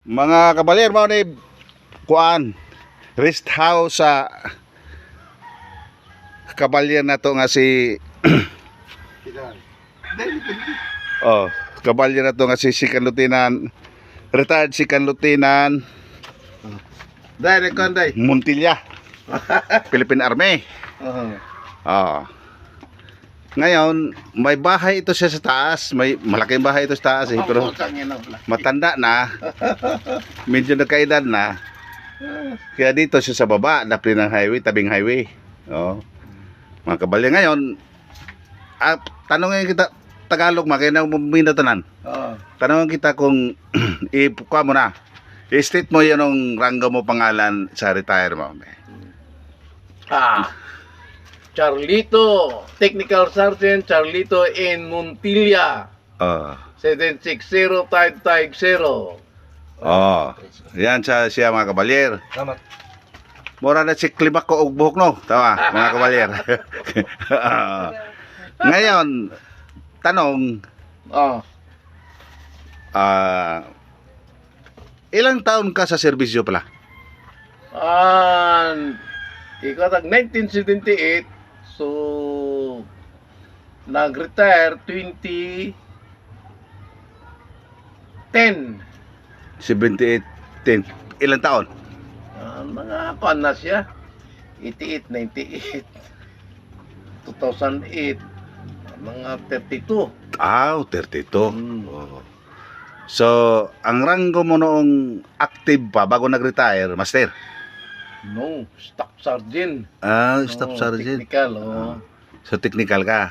Mga kabaler, mao ni kuan rest house sa kabalyer na to nga si kabalyer na to nga si Second Lieutenant, retired Second Lieutenant Dai konday. Montilla, Philippine Army. Ngayon, may bahay ito siya sa taas. May malaking bahay ito sa taas pero matanda na. Medyo nagkaedad na. Kaya dito siya sa baba, napli ng highway, tabing highway. Mga kabalya, ngayon, tanongin kita, Tagalog, makina mo minatanan. Tanongin kita kung ipuka mo na. I-state mo yun ang ranggo mo pangalan sa retire mo. Charlito, Technical Sergeant Charlito in Montilla. 760550. Yan siya mga kabalyer. Salamat. Mura na si Klimak ko og buhok no. Tama, mga kabalyer. Ngayon, tanong, ilang taon ka sa serbisyo pala? Ikaw tag 1978. So nag-retire 2010. 78, 10. Ilang taon? Mga kuan na siya. 88, 98, 2008, mga 32. 32. So, ang ranggo mo noong active pa bago nag-retire, master? No, Staff Sergeant. Staff Sergeant. Technical, So, technical ka?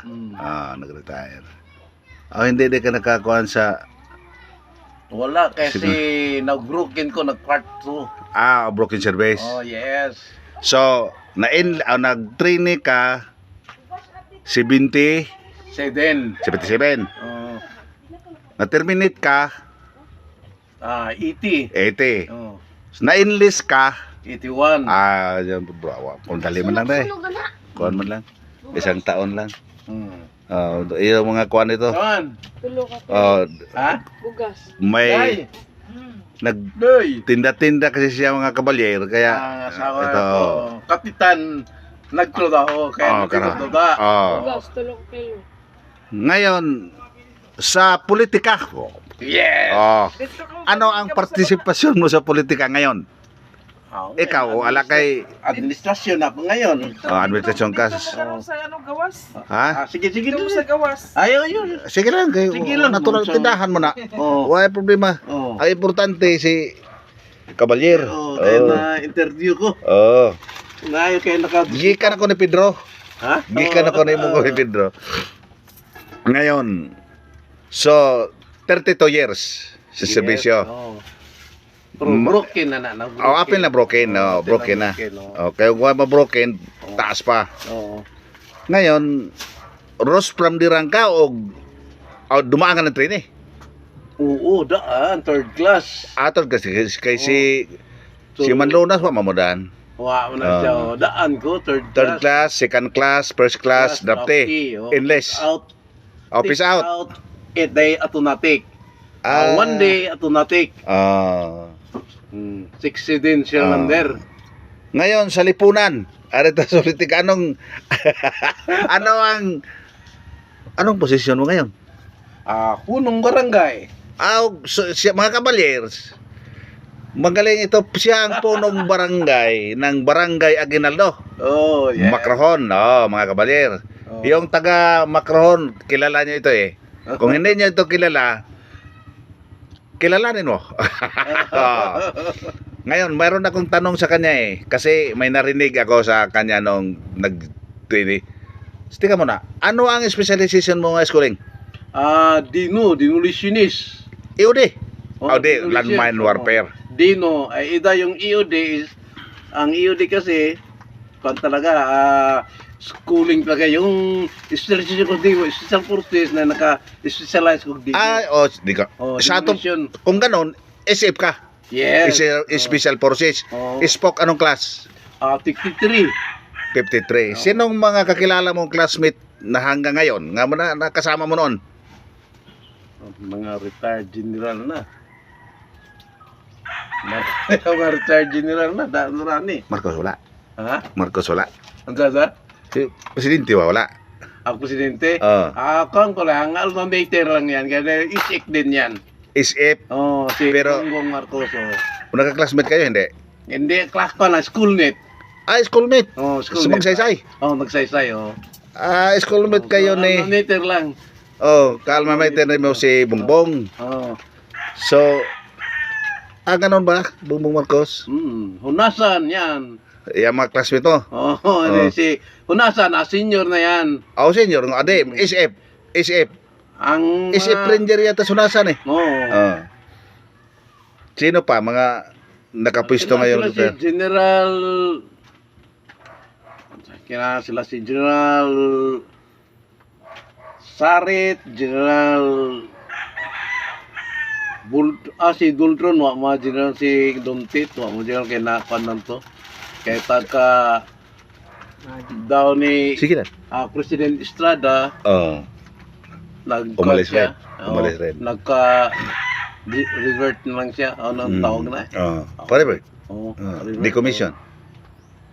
Nag-retire. Hindi ka nakakuhan sa... Wala, kasi nag-broken ko, nag-part 2. Broken service. Yes. So, nag-training ka 77. Na-terminate ka 80. 80. Na-enlist ka 81. Yan, bro. Kung dali man lang na kuhan man lang. Isang taon lang. Yung mga kuhan ito. Bugas. May nagtinda-tinda kasi siya mga kabalyer. Kaya asawa ito. ko, kapitan, nagtrabaho. Kaya nagtrabaho. Bugas, 3 kilo. Ngayon, sa politika. Yes. Ano ang partisipasyon mo sa politika ngayon? Ikaw, ala kay administrasyon ako ngayon. administrasyon ka. Sa anong gawas? Sige. Ito sa gawas. Ayaw yun. Sige lang, natural tindahan mo na. Wala problema. Ang importante si kabalyer. Kaya na-interview ko. Ngayon kayo Gikan ako ni Pedro. Gikan ako ni ni Pedro. Ngayon, so 32 years sa serbisyo. Broken na. Apil na broken. Broken na. Kaya kung ma-broken, taas pa. Ngayon, Rose from dirang ka o dumaan ka ng train Oo, daan. Third class. Third class. Kay si Manlonas, wa mamudaan. Wow, na siya. Daan ko, third class, second class, first class, drafty. Enlist. Office out. 8 day automatic. 1 day automatic. 60 din siya number. Ngayon sa lipunan, arita solitik anong anong posisyon mo ngayon? Punong barangay. Mga kabalyers, magaling ito, siya ang punong barangay ng Barangay Aguinaldo. Yeah. Macrohon, mga kabalyer. Yung taga Macrohon, kilala niyo ito Kung hindi niyo ito kilalanin mo. Ngayon, mayroon akong tanong sa kanya kasi may narinig ako sa kanya nung nag-training. Stika mo na, ano ang specialization mo ng schooling? Demolitionist. EOD? Landmine warfare. Dino, yung EOD is, ang EOD kasi, talaga, schooling talaga yung specialization ko dito, special forces na naka-specialize ko dito. Di ka. Kung ganon, SF ka. Yes. Special forces. Spock anong class? 53. 53. Sinong mga kakilala mong classmate na hanggang ngayon nga nakasama mo noon? Mga retired general na. Mga retired general na, Rani. Marcos wala. Ha? Marcos wala. Ang sasa? Si Presidente wala. Ang presidente? Oo. Ako lang, alma mater lang yan, kasi isik din yan. SF. Si Pero- Bongbong Marcos. Nagka-classmate kayo, hindi? Hindi, class ko na, schoolmate. Schoolmate. Oh, So, magsaysay. Magsaysay, Schoolmate kayo ni... Alma mater lang. Kalma may tinry mo si Bongbong. So, ganun ba, Bongbong Marcos? Hunasan yan. Yung mga classmate mo. Si Hunasan, senior na yan. Senior, ade, SF. SF. Ang SF Ranger yata sunasan eh. Oo. Sino pa, mga nakapwisto ngayon? Si General... Sila si General Sarit, General si Dultron, mga General si Dumtit, mga General kay Nakan to. Kaya tagka daw ni Sige na. President Estrada, Umalis rin. Oo, Umalis rin. revert na lang siya. Anong tawag na eh. Forever. Revert. Decommission.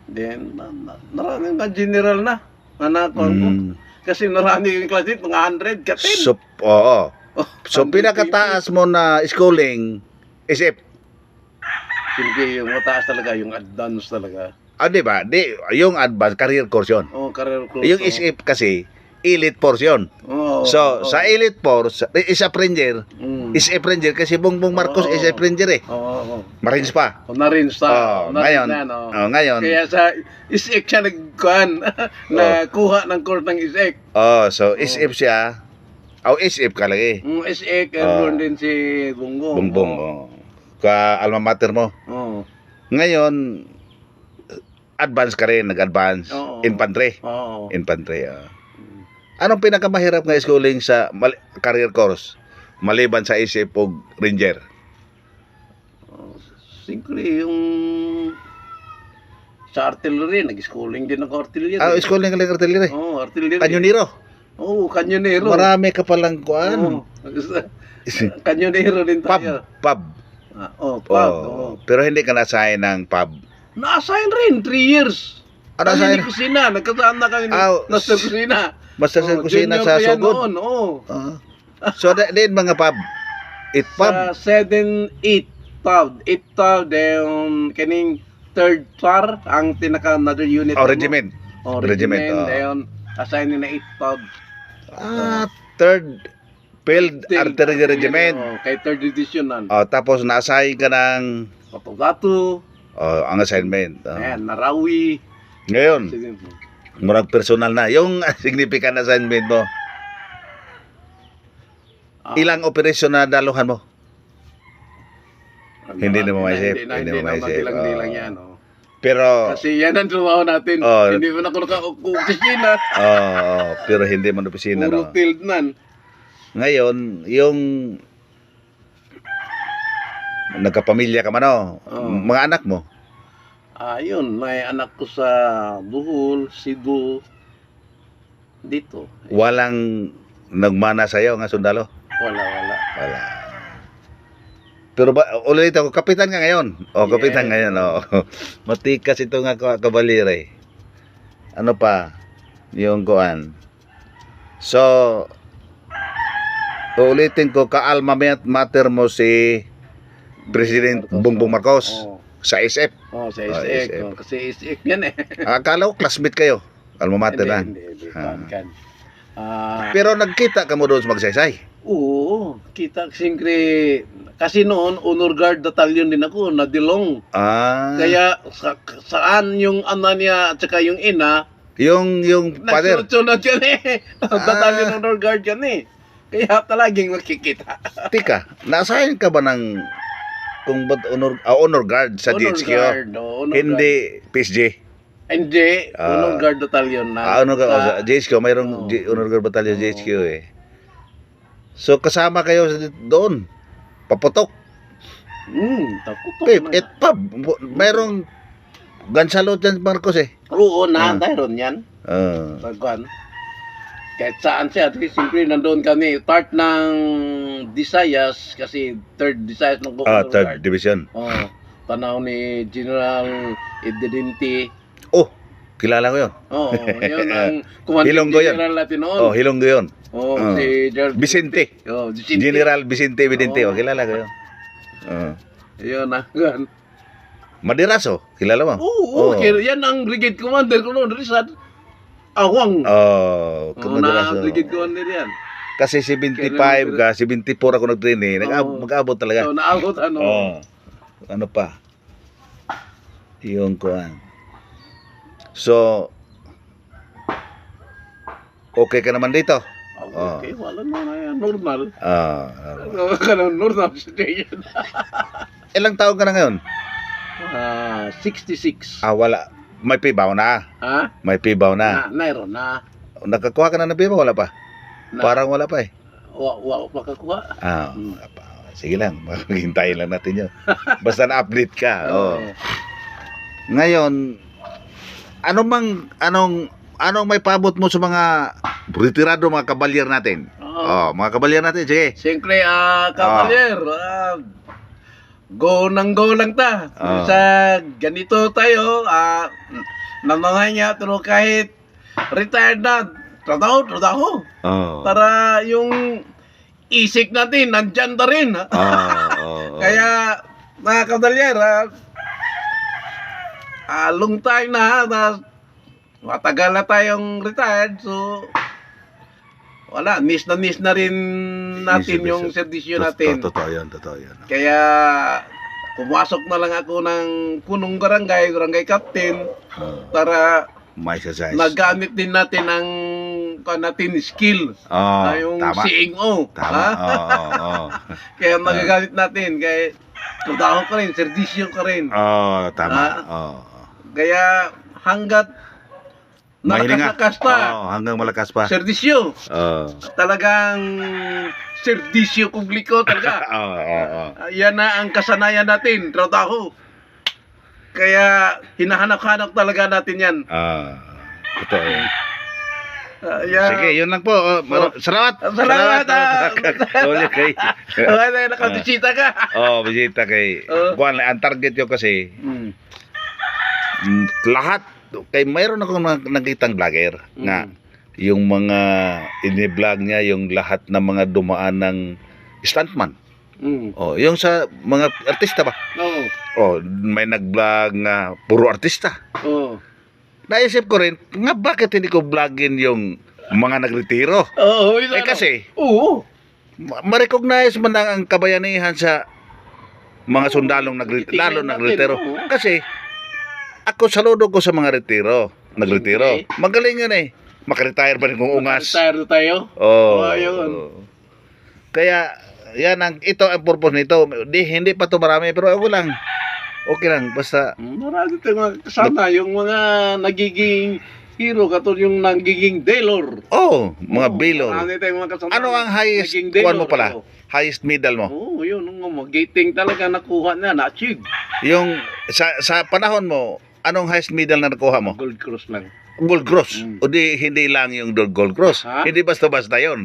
Then, maraming mga general na. Nanakon ko. Kasi marami yung classmate, mga 100, katin. So, So, pinakataas mo na schooling, SF. Sige, yung mataas talaga, yung advance talaga. Di ba? Yung advanced career course yun. Career course. Yung SF kasi, elite portion. So, sa elite force, isa Ranger, SF Ranger, kasi Bongbong Marcos isa Ranger eh. Marines pa. Na-rin sa. Ngayon. Ngayon. Kaya sa ISEC siya nagkuhan, nakuha ng court ng ISEC. So SF siya. SF ka lagi. ISEC, doon din si Bongbong. Bongbong. Ka alma mater mo. Ngayon, advance ka rin, nag-advance. Infantry. Infantry, Anong pinakamahirap nga schooling sa career course? Maliban sa isip o Ranger? Siyempre, yung sa artillery, nag-schooling din ako artillery. Schooling ka lang artillery? Artillery. Kanyonero? Kanyonero. Marami ka palang kuan. Kanyonero din tayo. Pub. Pub. Pero hindi ka na-assign ng pub. Na-assign rin, 3 years. Na-assign? Kami kusina, nagkasaan na kami Master Kusina. Master Kusina sa Sugod? So, din mga pub? 8 pub? Sa 7, 8 pub. 8 pub, then kaning 3rd floor, ang another unit. Regiment. Regiment. Then, assign na 8 pub. 3rd Field Artillery Regiment. Kay 3rd Division nan. Tapos na-assign ka ng... Patugato. Ang assignment. Ayan, Narawi. Ngayon, murag personal na. Yung significant assignment mo, ilang operasyon na daluhan mo? Hindi na mo maisip. Hindi na matilang-tilang yan. Pero... Kasi yan ang trabaho natin. Hindi mo na ako naka-opisina. Pero hindi mo na opisina. Puro field nan. Ngayon, yung... Nagkapamilya ka man, mga anak mo? Yun, may anak ko sa Bohol, Cebu, dito. Walang nagmana sa'yo nga sundalo? Wala. Pero ulit ako, kapitan ka ngayon. Kapitan ngayon. Matikas ito nga kabalire. Ano pa? Yung kuan. So, ulitin ko, ka-alma mater mo si President Bongbong Marcos. Sa SF. Sa SF. Kasi SF yan eh. Akala ko classmate kayo. Alma mater na. Hindi. Pero nagkita ka mo doon sa magsaysay? Oo. Kita siyempre. Kasi noon, honor guard battalion din ako, nadilong. Kaya saan yung ana niya at saka yung ina, yung father. nagsunod yan eh. Battalion honor guard yan eh. Kaya talagang makikita. Tika, na-assign ka ba ng honor guard sa GHQ? Hindi PSG? Hindi, honor guard battalion na. Honor guard sa GHQ, mayroong honor guard battalion GHQ eh. So kasama kayo doon? Paputok? Taputok na. Pub, mayroong gansalot yan Marcos eh. Oo, mayroon yan. Pagkuhan. Kahit saan siya, siyempre nandoon kami, part ng Visayas, kasi 3rd Visayas ng Bukod. 3rd Division. tanaw ni General Ididinti. Oh, kilala ko yun. Oo, yun ang commanding Hilonggo yun. general natin noon. Oh, Hilonggo yun. Oo, Oh. si General Vicente. Oh, Vicente. General Vicente Vidente. Oo. Oh, kilala ko yun. Oh. Yun ang Madiraso, kilala mo? Oo, yan ang brigade commander ko noon, Rizal Awang. Oh, Oo, na brigade commander yan. Kasi 75 ka, 74 ako nag-train eh. Oo. Mag-abot talaga. So, naabot ano. Oh. Ano pa? Yung kuan. So, okay ka naman dito? Okay, wala na yan. Normal. Normal situation. Ilang taon ka na ngayon? 66. Wala. May pibaw na. Ha? May pibaw na. Mayroon na. Nakakuha ka na ng pibaw? Wala pa? Parang wala pa eh. Wa makakuha. Wala pa. Sige lang, maghintayin lang natin yun. Basta na-update ka. Oh. Ngayon, anong may pabot mo sa mga retirado mga kabalyer natin? Mga kabalyer natin, sige. Siyempre, kabalyer, go lang ta. Sa ganito tayo, namangay niya, pero kahit retired na, trabaho. Para yung isik natin, nandyan na rin. Kaya, mga kabalyer, long time na, matagal na tayong retired, so wala, miss na rin natin yung servisyo natin. Totoo yun. Kaya pumasok na lang ako ng punong barangay captain, para may exercise. nagamit din natin ang skill. Yung tama. CNO. Tama. Kaya magagamit natin. Kaya trabaho ka rin, servisyo ka rin. Tama. Kaya hanggat nalakas pa, hanggang malakas pa. servisyo. Talagang servisyo publiko talaga. Yan na ang kasanayan natin, trabaho. Kaya hinahanap-hanap talaga natin yan. Totoo yun. Yan. Sige, yun lang po. Salamat. Salamat. Ulit kay. Nakabisita ka. Bisita kay. Kuan, ang target yun kasi, lahat, kay mayroon akong nakitang vlogger nga, yung mga ini-vlog niya, yung lahat ng mga dumaan ng stuntman. Yung sa mga artista ba? May nag-vlog nga puro artista. Naisip ko rin, nga bakit hindi ko vlogin yung mga nagretiro? Kasi, ma-recognize man ang kabayanihan sa mga sundalong lalo nagretiro. Kasi, ako saludo ko sa mga nagretiro. Magaling yun eh. Makaretire pa rin kung ungas. Retire tayo? Yun. Kaya, ito ang purpose nito. Hindi pa to marami, pero ako lang. Okay lang, basta. Marami tayong mga kasama, yung mga nagiging hero, katulad yung nagiging Delor. Mga Baylor. Marami tayong mga kasama. Ano ang highest kuwan mo pala? Highest medal mo? Yun, gating talaga nakuha na, na-achieve. Yung, sa panahon mo, anong highest medal na nakuha mo? Gold Cross lang. Gold Cross. O hindi lang yung Gold Cross. Hindi basta-basta yun.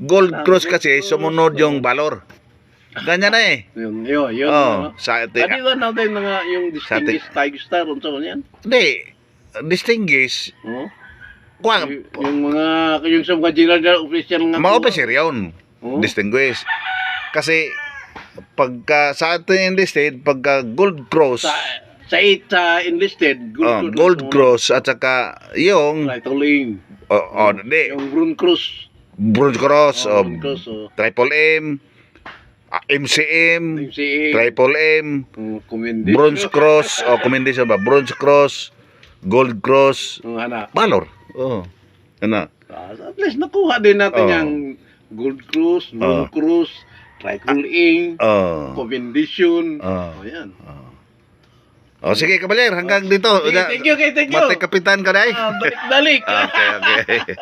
Gold Cross kasi, sumunod yung Valor. Ganyan na eh. Yun. Sa Di ba natin yung Distinguished Tiger Star, unsa man yan? Hindi. Distinguished. Yung sa mga general official nga. Mga officer yun. Distinguished. Kasi, pagka sa ating enlisted, pagka Gold Cross, sa enlisted, Gold Cross at saka yung Tituling. hindi. Yung Bronze Cross. Bronze Cross, Triple M, MCM, Triple M, Bronze Cross, commendation ba? Bronze Cross, Gold Cross, Valor. At least nakuha din natin yung Gold Cross, Bronze Cross, Triple M, commendation. Yan. Sige, kabaler, hanggang dito. Thank you. Matay kapitan ka na eh. Balik. Okay.